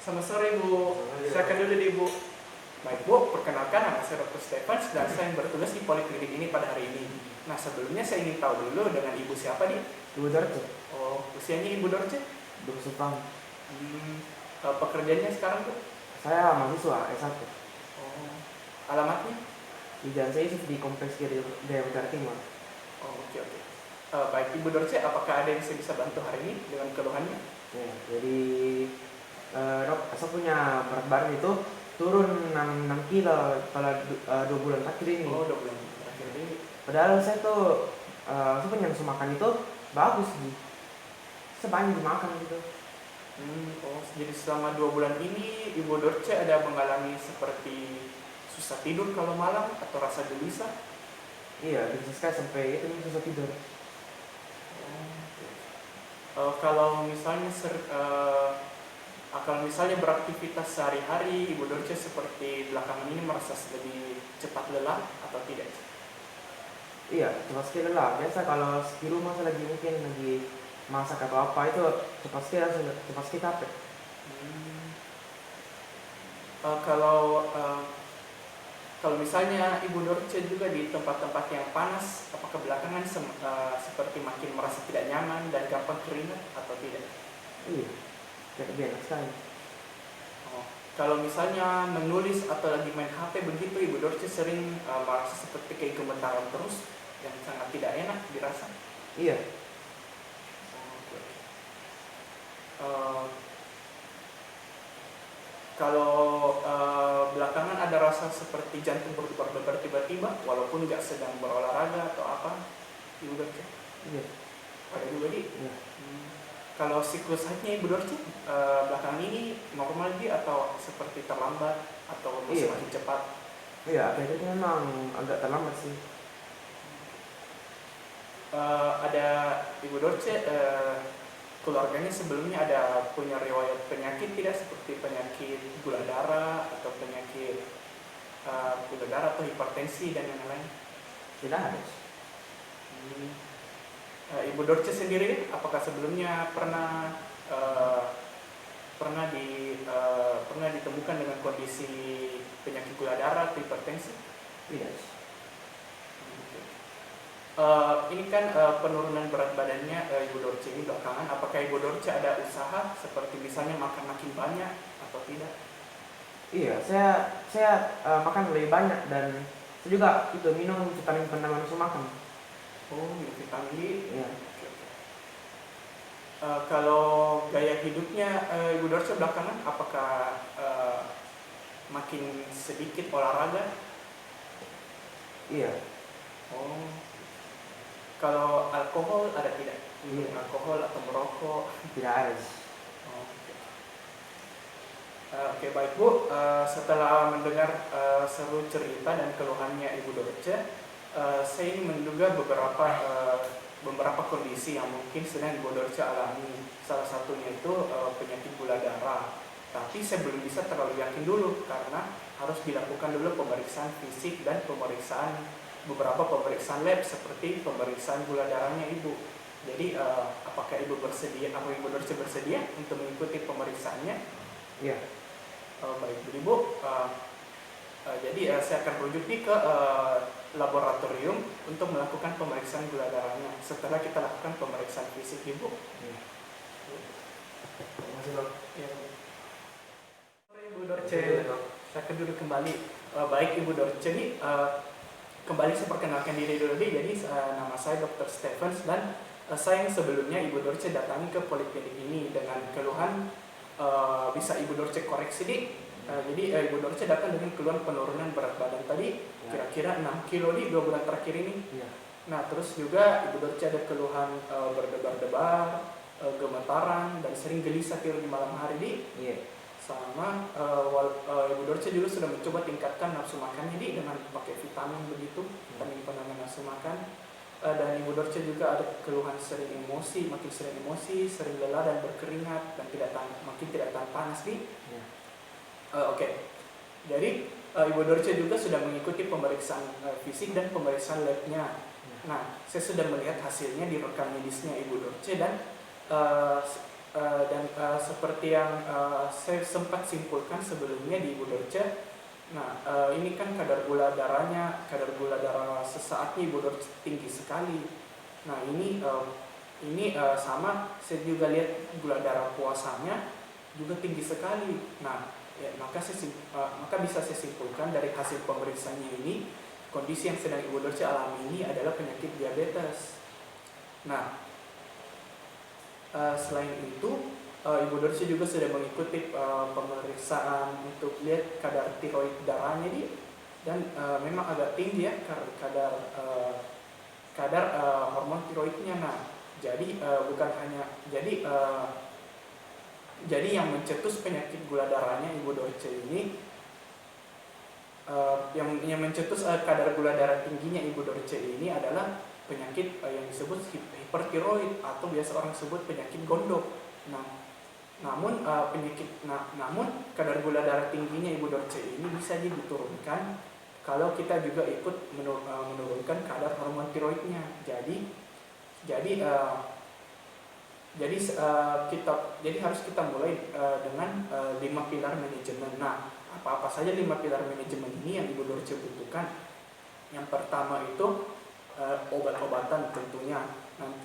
Selamat sore Bu, silakan dulu di Bu. Baik Bu, perkenalkan nama saya Dr. Stefans dan saya yang bertugas di Poliklinik ini pada hari ini. Nah sebelumnya saya ingin tahu dulu dengan Ibu siapa nih? Ibu Dorce, Oh, usianya Ibu Dorce? 20 tahun. Pekerjaannya sekarang Bu? Saya mahasiswa S1 Oh, alamatnya? di Jalan Seisif di Kompleks Gaya Utara Timur. Oh, oke. Baik Ibu Dorce, apakah ada yang saya bisa bantu hari ini dengan keluhannya? Ya, jadi dok, saya punya berat badan itu turun 6 kilo pada 2 bulan terakhir ini. Oh, 2 bulan terakhir ini. Padahal saya tuh saya punya nafsu makan itu bagus sih, sebanyak dimakan gitu. Jadi selama 2 bulan ini Ibu Dorce ada mengalami seperti susah tidur kalau malam atau rasa gelisah? Iya, bisa sekali sampai itu susah tidur. Kalau misalnya beraktivitas sehari-hari Ibu Dorce seperti belakangan ini merasa lebih cepat lelah atau tidak? Iya, cepat sekali lah. Biasa kalau di rumah saya mungkin lagi masak atau apa itu cepat sekali capek. Kalau misalnya Ibu Dorce juga di tempat-tempat yang panas, apakah belakangan seperti makin merasa tidak nyaman dan gampang keringat atau tidak? Iya, tidak enak sekali. Kalau misalnya menulis atau lagi main HP begitu, Ibu Dorce sering merasa seperti kayak gemetaran terus yang sangat tidak enak dirasa. Iya. Kalau belakangan ada rasa seperti jantung berdebar-debar tiba-tiba, walaupun nggak sedang berolahraga atau apa, Ibu Dorce? Iya. Ada juga di. Iya. Kalau siklus haidnya Ibu Dorce belakangan ini normal dia atau seperti terlambat atau masih makin cepat? Iya, itu memang agak terlambat sih. Ada Ibu Dorce keluarganya sebelumnya ada punya riwayat penyakit tidak, seperti penyakit gula darah atau penyakit gula darah atau hipertensi dan yang lain? Tidak ada. Ibu Dorce sendiri apakah sebelumnya pernah ditemukan dengan kondisi penyakit gula darah atau hipertensi? Tidak. Ini kan penurunan berat badannya Ibu Dorce ini belakangan. Apakah Ibu Dorce ada usaha seperti misalnya makan makin banyak atau tidak? Iya, saya makan lebih banyak dan saya juga itu minum vitamin penambah nafsu makan. Oh, minum vitamin. Iya. Kalau gaya hidupnya Ibu Dorce belakangan apakah makin sedikit olahraga? Iya. Oh. Kalau alkohol ada tidak? Iya. Alkohol atau merokok? Tidak ada. Oke, baik Bu. Setelah mendengar seru cerita dan keluhannya Ibu Dorce, saya ingin menduga beberapa kondisi yang mungkin sedang Ibu Dorce alami. Salah satunya itu penyakit gula darah. Tapi saya belum bisa terlalu yakin dulu karena harus dilakukan dulu pemeriksaan fisik dan beberapa pemeriksaan lab seperti pemeriksaan gula darahnya Ibu. Jadi apakah Ibu Dorce bersedia untuk mengikuti pemeriksaannya? Iya. Baik Ibu. Jadi saya akan rujuk ke laboratorium untuk melakukan pemeriksaan gula darahnya. Setelah kita lakukan pemeriksaan fisik Ibu. Iya. Terima kasih Dok. Ya. Ibu Dorce, saya akan duduk kembali. Baik Ibu Dorce, jadi kembali saya perkenalkan diri dulu. Jadi nama saya Dr. Stefans dan saya yang sebelumnya Ibu Dorce datangi ke poliklinik ini dengan keluhan, bisa Ibu Dorce koreksi di. Jadi Ibu Dorce datang dengan keluhan penurunan berat badan tadi kira-kira 6 kilo di 2 bulan terakhir ini. Iya. Nah terus juga Ibu Dorce ada keluhan berdebar-debar, gemetaran dan sering gelisah tidur di malam hari di. Iya. Sama Ibu Dorce juga sudah mencoba tingkatkan nafsu makannya dengan pakai vitamin begitu, vitamin penambah nafsu makan. Dan Ibu Dorce juga ada keluhan makin sering emosi, sering lelah dan berkeringat dan makin tidak tahan panas di. Oke. Jadi Ibu Dorce juga sudah mengikuti pemeriksaan fisik dan pemeriksaan labnya. Nah, saya sudah melihat hasilnya di rekam medisnya Ibu Dorce dan seperti yang saya sempat simpulkan sebelumnya di Ibu Dorce, nah ini kan kadar gula darah sesaatnya Ibu Dorce tinggi sekali. Nah ini sama saya juga lihat gula darah puasanya juga tinggi sekali. Nah ya, maka bisa saya simpulkan dari hasil pemeriksaannya ini, kondisi yang sedang Ibu Dorce alami ini adalah penyakit diabetes. Nah selain itu Ibu Dorce juga sudah mengikuti pemeriksaan untuk lihat kadar tiroid darahnya dia, dan memang agak tinggi ya kadar hormon tiroidnya. Nah jadi bukan hanya jadi yang mencetus penyakit gula darahnya Ibu Dorce ini, yang mencetus kadar gula darah tingginya Ibu Dorce ini adalah penyakit yang disebut hipertiroid atau biasa orang sebut penyakit gondok. Namun kadar gula darah tingginya Ibu Dorce ini bisa diturunkan kalau kita juga ikut menurunkan kadar hormon tiroidnya. Jadi harus kita mulai dengan 5 pilar manajemen. Nah, apa saja 5 pilar manajemen ini yang Ibu Dorce butuhkan? Yang pertama itu obat-obatan tentunya.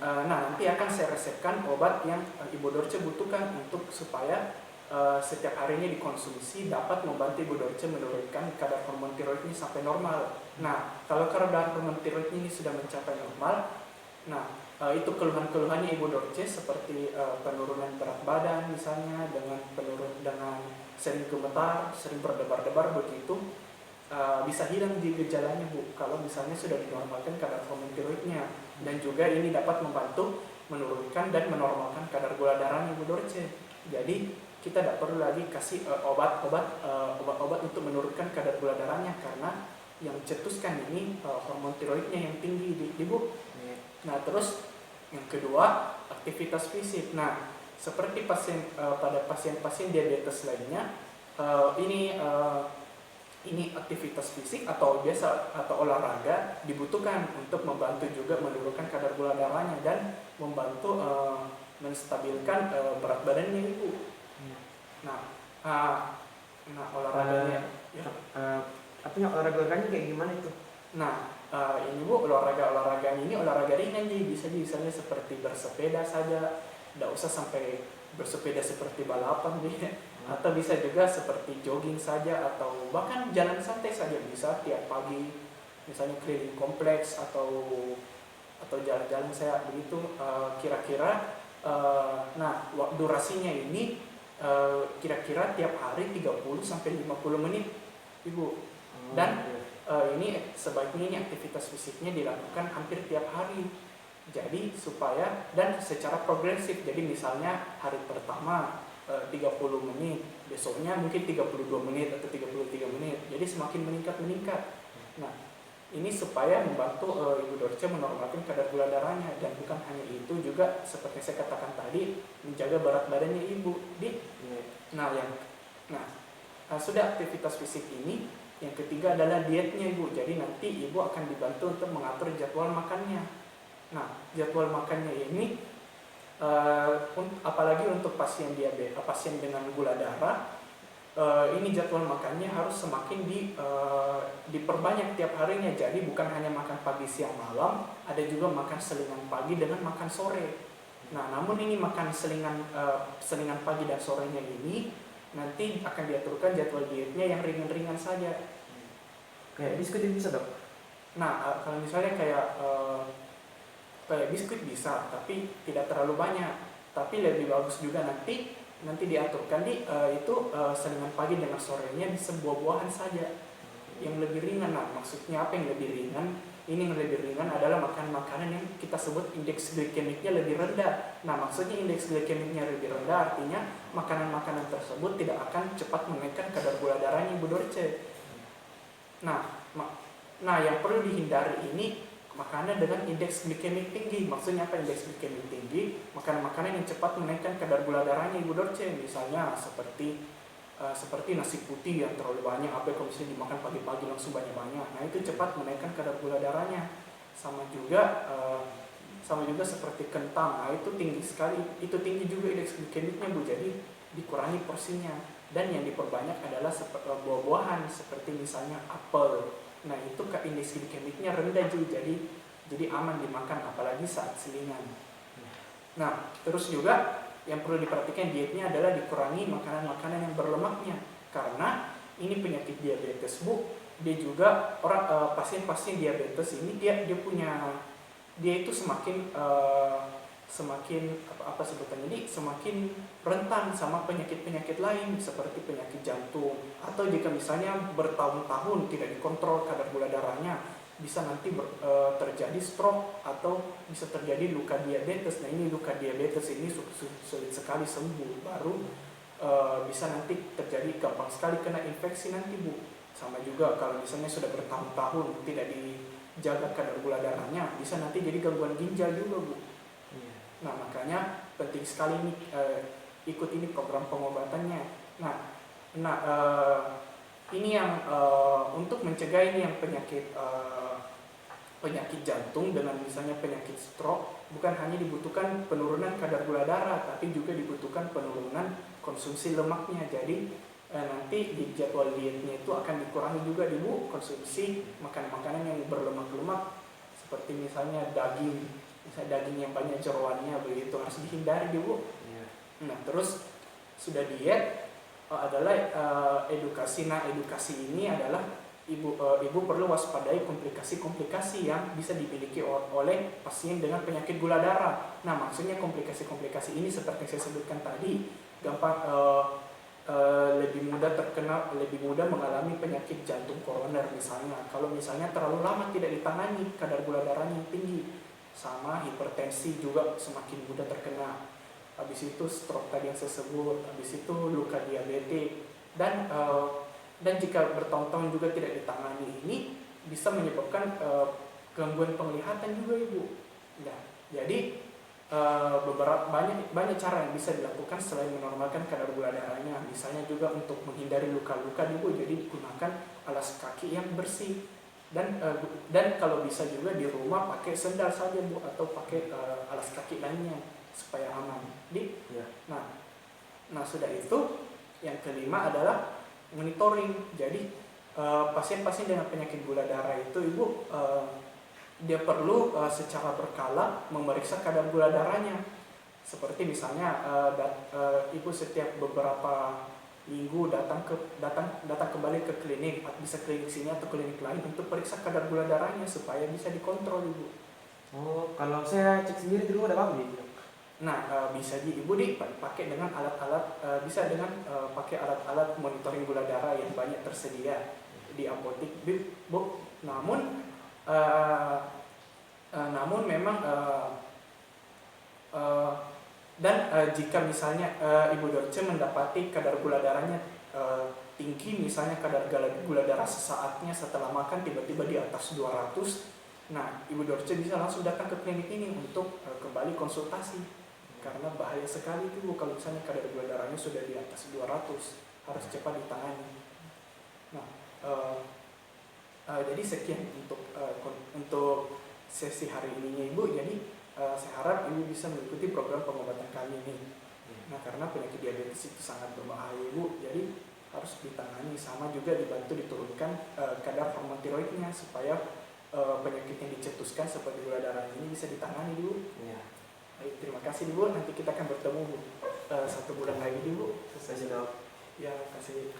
Nah, nanti akan saya resepkan obat yang Ibu Dorce butuhkan untuk supaya setiap harinya dikonsumsi dapat membantu Ibu Dorce menurunkan kadar hormon tiroidnya sampai normal. Nah, kalau kadar hormon tiroid ini sudah mencapai normal, nah itu keluhan-keluhannya Ibu Dorce seperti penurunan berat badan misalnya, dengan sering gemetar, sering berdebar-debar begitu, bisa hilang di gejalanya Bu, kalau misalnya sudah dinormalkan kadar hormon tiroidnya. Dan juga ini dapat membantu menurunkan dan menormalkan kadar gula darahnya Ibu Dorce. Jadi kita tidak perlu lagi kasih obat-obat untuk menurunkan kadar gula darahnya, karena yang cetuskan ini hormon tiroidnya yang tinggi Ibu. Nah terus yang kedua, aktivitas fisik. Nah seperti pada pasien-pasien diabetes lainnya, ini aktivitas fisik atau olahraga dibutuhkan untuk membantu juga menurunkan kadar gula darahnya dan membantu menstabilkan berat badannya Ibu. Nah olahraganya olahraganya kayak gimana itu? Nah ini Bu, olahraga ringan, jadi bisa misalnya seperti bersepeda saja, tidak usah sampai bersepeda seperti balapan dia. Atau bisa juga seperti jogging saja, atau bahkan jalan santai saja bisa tiap pagi, misalnya keliling kompleks atau jalan-jalan saya begitu. Kira-kira durasinya ini kira-kira tiap hari 30 sampai 50 menit Ibu. Dan ini sebaiknya ini aktivitas fisiknya dilakukan hampir tiap hari. Jadi supaya dan secara progresif. Jadi misalnya hari pertama 30 menit, besoknya mungkin 32 menit atau 33 menit. Jadi semakin meningkat. Nah, ini supaya membantu Ibu Dorce menormalkan kadar gula darahnya. Dan bukan hanya itu, juga seperti saya katakan tadi, menjaga berat badannya Ibu. Sudah aktivitas fisik ini, yang ketiga adalah dietnya Ibu. Jadi nanti Ibu akan dibantu untuk mengatur jadwal makannya. Nah, jadwal makannya ini apalagi untuk pasien diabetes, pasien dengan gula darah, ini jadwal makannya harus semakin diperbanyak tiap harinya. Jadi bukan hanya makan pagi, siang, malam, ada juga makan selingan pagi dengan makan sore. Nah, namun ini makan selingan pagi dan sorenya ini nanti akan diaturkan jadwal dietnya yang ringan-ringan saja. Kayak biskuit bisa Dok? Nah, kalau misalnya kayak biskuit bisa, tapi tidak terlalu banyak. Tapi lebih bagus juga nanti diaturkan selingan pagi dengan sorenya bisa buah-buahan saja yang lebih ringan. Nah, maksudnya apa yang lebih ringan? Ini yang lebih ringan adalah makan makanan yang kita sebut indeks glikemiknya lebih rendah. Nah, maksudnya indeks glikemiknya lebih rendah artinya makanan-makanan tersebut tidak akan cepat menaikkan kadar gula darahnya Ibu Dorce. Nah, yang perlu dihindari ini makanan dengan indeks glikemik tinggi. Maksudnya apa indeks glikemik tinggi? Makanan-makanan yang cepat menaikkan kadar gula darahnya Ibu Dorce. Misalnya seperti nasi putih yang terlalu banyak, kalau misalnya dimakan pagi-pagi langsung banyak-banyak. Nah, itu cepat menaikkan kadar gula darahnya. Sama juga sama juga seperti kentang. Nah, itu tinggi sekali, itu tinggi juga indeks glikemiknya Bu, jadi dikurangi porsinya. Dan yang diperbanyak adalah buah-buahan seperti misalnya apel. Nah, itu indeks glikemiknya rendah juga, jadi aman dimakan apalagi saat selingan. Nah, terus juga yang perlu diperhatikan dietnya adalah dikurangi makanan-makanan yang berlemaknya, karena ini penyakit diabetes Bu. Dia juga pasien-pasien diabetes ini dia itu semakin sebutannya ini semakin rentan sama penyakit-penyakit lain seperti penyakit jantung, atau jika misalnya bertahun-tahun tidak dikontrol kadar gula darahnya, bisa nanti terjadi stroke atau bisa terjadi luka diabetes. Nah, ini luka diabetes ini sulit sekali sembuh, baru bisa nanti terjadi gampang sekali kena infeksi nanti Bu. Sama juga kalau misalnya sudah bertahun-tahun tidak dijaga kadar gula darahnya, bisa nanti jadi gangguan ginjal juga Bu. Nah, makanya penting sekali nih ikut ini program pengobatannya. Ini yang untuk mencegah ini yang penyakit jantung dengan misalnya penyakit stroke, bukan hanya dibutuhkan penurunan kadar gula darah, tapi juga dibutuhkan penurunan konsumsi lemaknya. Jadi nanti di jadwal dietnya itu akan dikurangi juga Bu konsumsi makanan-makanan yang berlemak-lemak seperti misalnya daging yang banyak jeroannya, begitu harus dihindari Bu. Nah, terus sudah diet adalah edukasi. Nah, edukasi ini adalah ibu perlu waspadai komplikasi-komplikasi yang bisa dimiliki oleh pasien dengan penyakit gula darah. Nah, maksudnya komplikasi-komplikasi ini seperti saya sebutkan tadi, gampang lebih mudah mengalami penyakit jantung koroner misalnya. Kalau misalnya terlalu lama tidak ditangani, kadar gula darahnya tinggi, sama hipertensi juga semakin mudah terkena. Habis itu stroke tadi yang saya sebut, habis itu luka diabetes, dan jika bertahun-tahun juga tidak ditangani ini bisa menyebabkan gangguan penglihatan juga Ibu. Nah, jadi banyak cara yang bisa dilakukan selain menormalkan kadar gula darahnya. Misalnya juga untuk menghindari luka-luka Ibu, jadi digunakan alas kaki yang bersih, dan kalau bisa juga di rumah pakai sendal saja Bu, atau pakai alas kaki lainnya supaya aman. Nah, sudah itu yang kelima adalah monitoring. Jadi pasien-pasien dengan penyakit gula darah itu Ibu dia perlu secara berkala memeriksa kadar gula darahnya. Seperti misalnya Ibu setiap beberapa minggu datang kembali ke klinik, bisa klinik sini atau klinik lain untuk periksa kadar gula darahnya supaya bisa dikontrol Ibu. Oh, kalau saya cek sendiri di rumah ada apa gitu? Nah, bisa Ibu dipakai dengan alat-alat, bisa dengan pakai alat-alat monitoring gula darah yang banyak tersedia di apotek Bu. Namun memang jika misalnya Ibu Dorce mendapati kadar gula darahnya tinggi, misalnya kadar gula darah sesaatnya setelah makan tiba-tiba di atas 200, nah Ibu Dorce bisa langsung datang ke klinik ini untuk kembali konsultasi, karena bahaya sekali itu kalau misalnya kadar gula darahnya sudah di atas 200, harus cepat ditangani. Nah, jadi sekian untuk sesi hari ini Ibu. Jadi saya harap Ibu bisa mengikuti program pengobatan kami ini. Nah, karena penyakit diabetes itu sangat berbahaya Ibu, jadi harus ditangani, sama juga dibantu diturunkan kadar hormon tiroidnya supaya penyakit yang dicetuskan seperti gula darah ini bisa ditangani Ibu. Baik, terima kasih Ibu. Nanti kita akan bertemu 1 bulan lagi Ibu. Saya sudah. Ya, kasih.